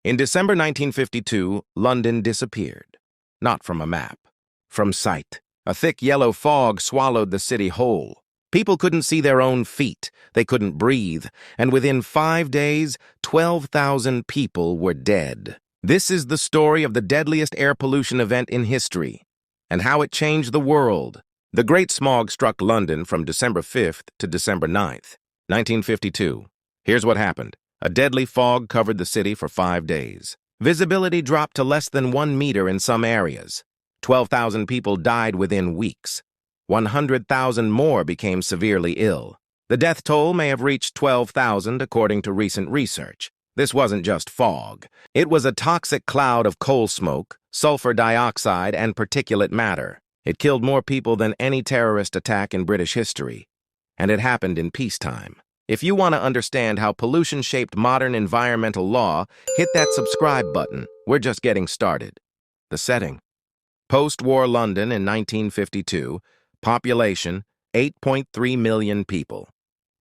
In December 1952, London disappeared. Not from a map, from sight. A thick yellow fog swallowed the city whole. People couldn't see their own feet, they couldn't breathe, and within 5 days, 12,000 people were dead. This is the story of the deadliest air pollution event in history, and how it changed the world. The Great Smog struck London from December 5th to December 9th, 1952. Here's what happened. A deadly fog covered the city for 5 days. Visibility dropped to less than 1 meter in some areas. 12,000 people died within weeks. 100,000 more became severely ill. The death toll may have reached 12,000 according to recent research. This wasn't just fog. It was a toxic cloud of coal smoke, sulfur dioxide, and particulate matter. It killed more people than any terrorist attack in British history. And it happened in peacetime. If you want to understand how pollution shaped modern environmental law, hit that subscribe button. We're just getting started. The setting. Post-war London in 1952. Population, 8.3 million people.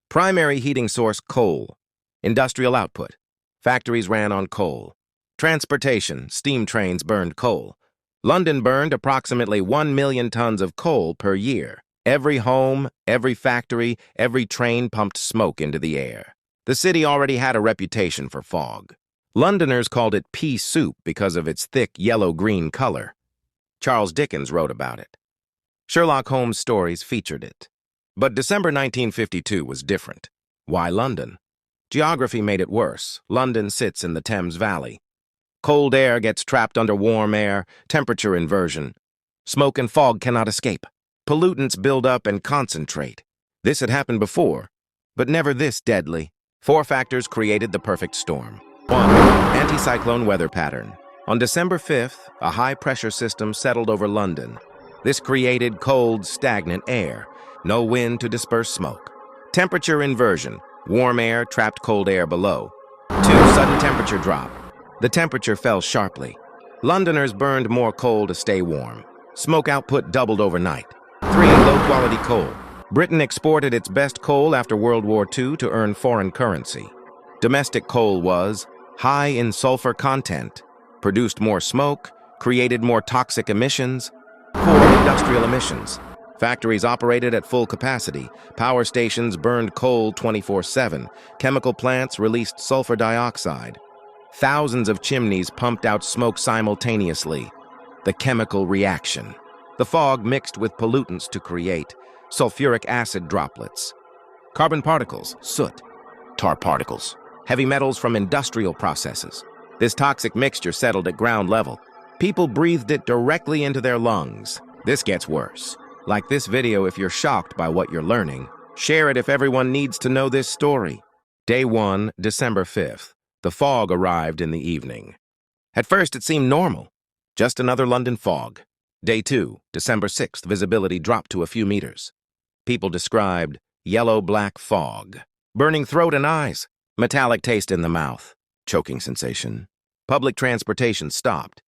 Primary heating source, coal. Industrial output. Factories ran on coal. Transportation, steam trains burned coal. London burned approximately 1 million tons of coal per year. Every home, every factory, every train pumped smoke into the air. The city already had a reputation for fog. Londoners called it pea soup because of its thick yellow-green color. Charles Dickens wrote about it. Sherlock Holmes stories featured it. But December 1952 was different. Why London? Geography made it worse. London sits in the Thames Valley. Cold air gets trapped under warm air, temperature inversion. Smoke and fog cannot escape. Pollutants build up and concentrate. This had happened before, but never this deadly. 4 factors created the perfect storm. 1. Anticyclone weather pattern. On December 5th, a high-pressure system settled over London. This created cold, stagnant air. No wind to disperse smoke. Temperature inversion. Warm air trapped cold air below. 2. Sudden temperature drop. The temperature fell sharply. Londoners burned more coal to stay warm. Smoke output doubled overnight. 3. Low-quality coal. Britain exported its best coal after World War II to earn foreign currency. Domestic coal was high in sulfur content, produced more smoke, created more toxic emissions. Poor industrial emissions. Factories operated at full capacity. Power stations burned coal 24/7. Chemical plants released sulfur dioxide. Thousands of chimneys pumped out smoke simultaneously. The chemical reaction. The fog mixed with pollutants to create sulfuric acid droplets, carbon particles, soot, tar particles, heavy metals from industrial processes. This toxic mixture settled at ground level. People breathed it directly into their lungs. This gets worse. Like this video if you're shocked by what you're learning. Share it if everyone needs to know this story. Day 1, December 5th. The fog arrived in the evening. At first it seemed normal. Just another London fog. Day 2, December 6th, visibility dropped to a few meters. People described yellow-black fog, burning throat and eyes, metallic taste in the mouth, choking sensation. Public transportation stopped.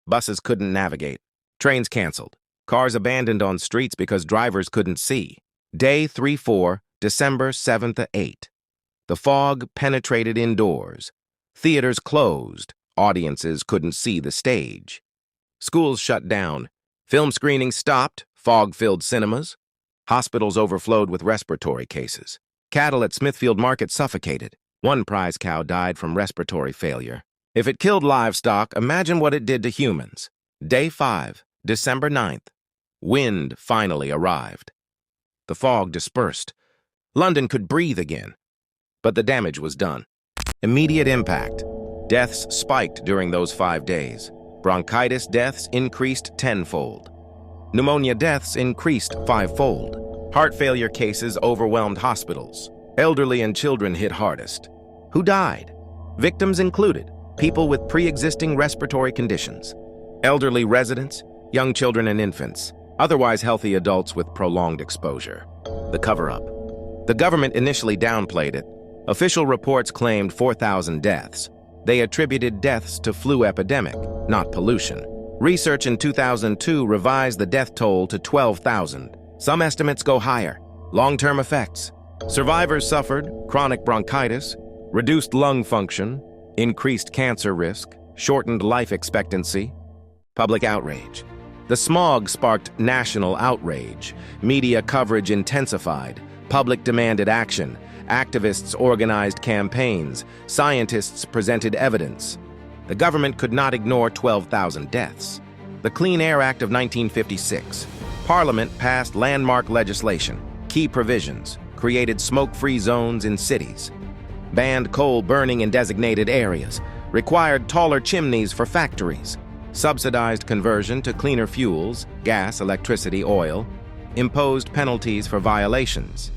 Buses couldn't navigate. Trains canceled. Cars abandoned on streets because drivers couldn't see. Day 3-4, December 7th to 8. The fog penetrated indoors. Theaters closed. Audiences couldn't see the stage. Schools shut down. Film screenings stopped, fog-filled cinemas. Hospitals overflowed with respiratory cases. Cattle at Smithfield Market suffocated. 1 prize cow died from respiratory failure. If it killed livestock, imagine what it did to humans. Day 5, December 9th. Wind finally arrived. The fog dispersed. London could breathe again. But the damage was done. Immediate impact. Deaths spiked during those 5 days. Bronchitis deaths increased 10-fold. Pneumonia deaths increased 5-fold. Heart failure cases overwhelmed hospitals. Elderly and children hit hardest. Who died? Victims included people with pre-existing respiratory conditions, elderly residents, young children and infants, otherwise healthy adults with prolonged exposure. The cover-up. The government initially downplayed it. Official reports claimed 4,000 deaths. They attributed deaths to flu epidemic, not pollution. Research in 2002 revised the death toll to 12,000. Some estimates go higher. Long-term effects. Survivors suffered chronic bronchitis, reduced lung function, Increased cancer risk, shortened life expectancy, public outrage. The smog sparked national outrage. Media coverage intensified. Public demanded action. Activists organized campaigns. Scientists presented evidence. The government could not ignore 12,000 deaths. The Clean Air Act of 1956. Parliament passed landmark legislation. Key provisions created smoke-free zones in cities, banned coal burning in designated areas, required taller chimneys for factories, subsidized conversion to cleaner fuels, gas, electricity, oil, imposed penalties for violations.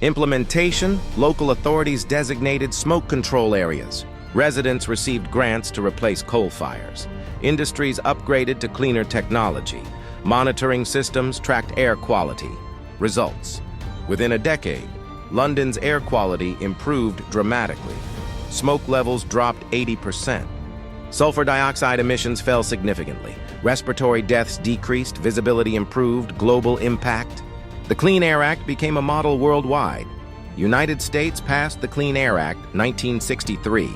Implementation, local authorities designated smoke control areas. Residents received grants to replace coal fires. Industries upgraded to cleaner technology. Monitoring systems tracked air quality. Results: within a decade, London's air quality improved dramatically. Smoke levels dropped 80%. Sulfur dioxide emissions fell significantly. Respiratory deaths decreased, visibility improved, global impact. The Clean Air Act became a model worldwide. United States passed the Clean Air Act 1963.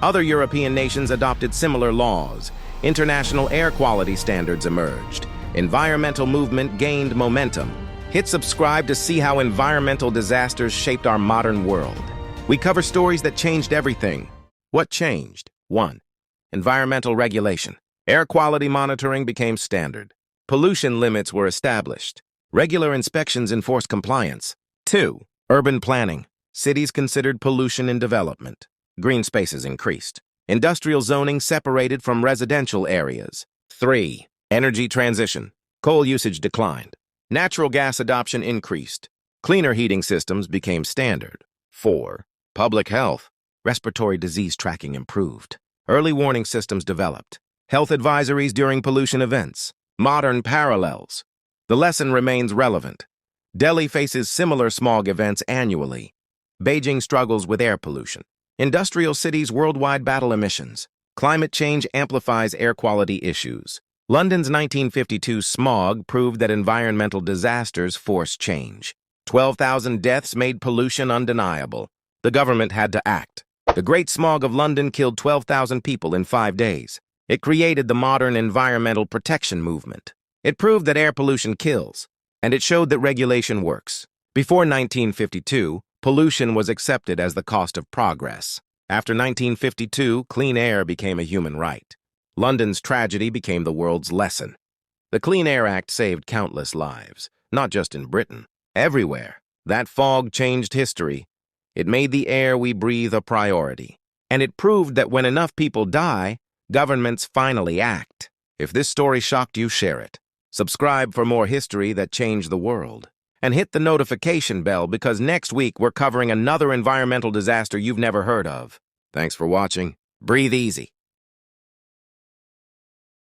Other European nations adopted similar laws. International air quality standards emerged. Environmental movement gained momentum. Hit subscribe to see how environmental disasters shaped our modern world. We cover stories that changed everything. What changed? 1. Environmental regulation. Air quality monitoring became standard. Pollution limits were established. Regular inspections enforced compliance. 2. Urban planning. Cities considered pollution in development. Green spaces increased. Industrial zoning separated from residential areas. 3. Energy transition. Coal usage declined. Natural gas adoption increased. Cleaner heating systems became standard. 4. Public health. Respiratory disease tracking improved. Early warning systems developed. Health advisories during pollution events. Modern parallels. The lesson remains relevant. Delhi faces similar smog events annually. Beijing struggles with air pollution. Industrial cities worldwide battle emissions. Climate change amplifies air quality issues. London's 1952 smog proved that environmental disasters force change. 12,000 deaths made pollution undeniable. The government had to act. The Great Smog of London killed 12,000 people in 5 days. It created the modern environmental protection movement. It proved that air pollution kills, and it showed that regulation works. Before 1952, pollution was accepted as the cost of progress. After 1952, clean air became a human right. London's tragedy became the world's lesson. The Clean Air Act saved countless lives, not just in Britain, everywhere. That fog changed history. It made the air we breathe a priority. And it proved that when enough people die, governments finally act. If this story shocked you, share it. Subscribe for more history that changed the world. And hit the notification bell because next week we're covering another environmental disaster you've never heard of. Thanks for watching. Breathe easy.